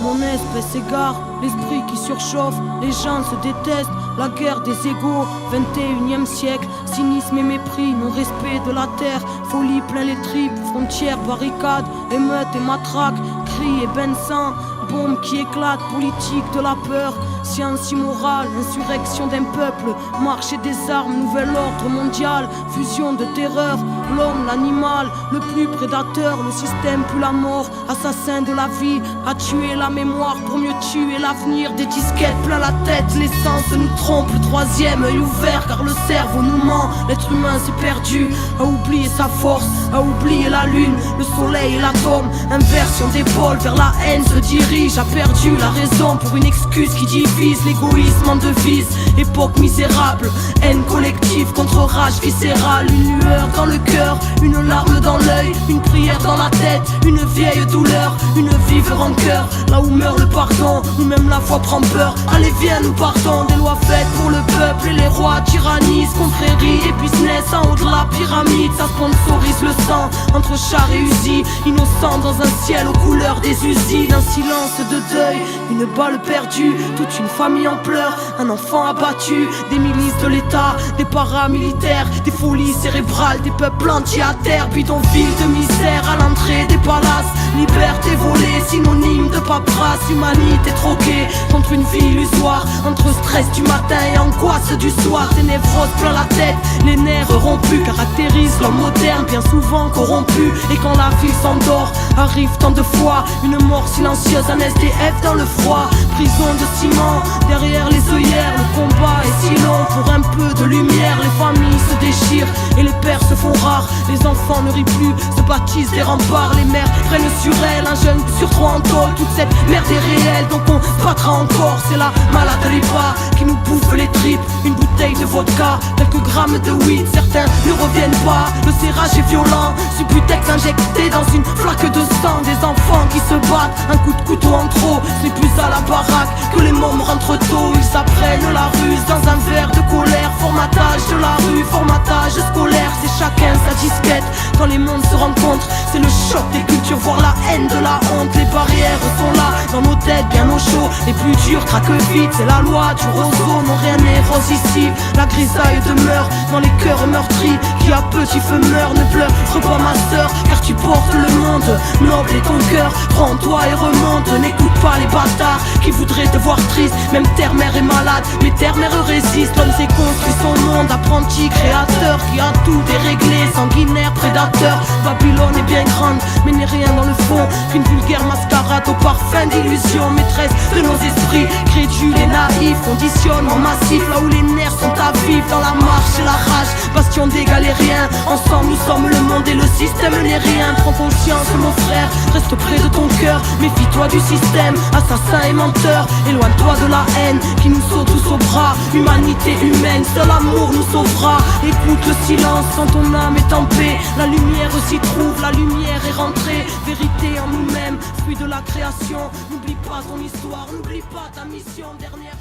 Mon espèce s'égare, l'esprit qui surchauffe, les gens se détestent, la guerre des égaux, 21e siècle, cynisme et mépris, non-respect de la terre, folie plein les tripes, frontières, barricades, émeutes et matraques, cris et bains de sang, bombes qui éclatent, politique de la peur, science immorale, insurrection d'un peuple, marché des armes, nouvel ordre mondial, fusion de terreur, l'homme, l'animal, le plus prédateur, le système plus la mort, assassin de la vie, a tué la mémoire pour mieux tuer l'avenir, des disquettes plein la tête, l'essence nous trompe, le troisième œil ouvert car le cerveau nous ment, l'être humain s'est perdu, a oublié sa force, a oublié la lune, le soleil et l'atome, inversion d'épaule vers la haine se dirige, a perdu la raison pour une excuse qui divise, l'égoïsme en devise, époque misérable, haine collective contre rage viscérale, une lueur dans le cœur, une larme dans l'œil, une prière dans la tête, une vieille douleur, une vive rancœur, là où meurt le pardon, où même la foi prend peur, allez viens nous partons, des lois faites pour le peuple et les rois tyrannisent, confréries et business en haut de la pyramide, ça sponsorise le sang, entre chars et usines, innocents dans un ciel aux couleurs des usines, un silence de deuil, une balle perdue, toute une famille en pleurs, un enfant abattu, des milices de l'État, des paramilitaires, des folies cérébrales, des peuples entiers à terre, bidonville de misère à l'entrée des palaces, liberté volée, synonyme de paperasse, humanité troquée contre une vie illusoire, entre stress du matin et angoisse du soir, des névroses plein la tête, les nerfs rompus caractérisent l'homme moderne, bien souvent corrompu, et quand la vie s'endort, arrive tant de fois, une mort silencieuse, un SDF dans le froid, prison de ciment, derrière les œillères, le combat est si long, pour un peu de lumière, les familles se déchirent, et les pères se font rares, les enfants ne rient plus, se baptisent des remparts, les mères prennent sur elles, un jeune sur trois en tôle, toute cette merde est réelle, donc on se battra encore, c'est la malade ripa qui nous bouffe les tripes, une bouteille de vodka, quelques grammes de weed, certains ne reviennent pas, le serrage est violent, Subutex injecté dans une flaque de sang, des enfants qui se battent, un coup de couteau en trop, c'est plus à la baraque que les mômes rentrent tôt, ils s'apprennent la ruse dans un verre de colère, formatage de la rue, formatage scolaire, c'est chacun sa disquette, quand les mondes se rencontrent, c'est le choc des cultures, voir la haine de la honte, les barrières sont là, dans nos têtes bien au chaud, les plus durs craquent vite, c'est la loi du roseau, non rien n'est rose ici, la grisaille demeure dans les cœurs meurtris, qui à petit feu meurt, ne pleure pas ma sœur, car tu portes le monde, noble est ton cœur, prends-toi et remonte, n'écoute pas les bâtards, qui voudraient te voir triste, même terre-mère est malade, mais terre-mère résiste, l'homme s'est construit son monde, apprenti créateur, qui a tout déréglé, sanguinaire, prédateur, Babylone est bien grande, mais n'est rien dans le fond, qu'une vulgaire mascarade au parfum d'illusion, maîtresse de nos esprits, crédules et naïfs, conditionnement massif, là où les nerfs sont à vivre, dans la marche et la rage, bastion d'égal et rien, ensemble nous sommes le monde et le système n'est rien, prends conscience mon frère, reste près de ton cœur, méfie-toi du système, assassin et menteur, éloigne-toi de la haine, qui nous saute tous au bras, humanité humaine, seul amour nous sauvera, écoute le silence quand ton âme est en paix, la lumière s'y trouve, la lumière est rentrée, vérité en nous-mêmes, fruit de la création, n'oublie pas ton histoire, n'oublie pas ta mission dernière.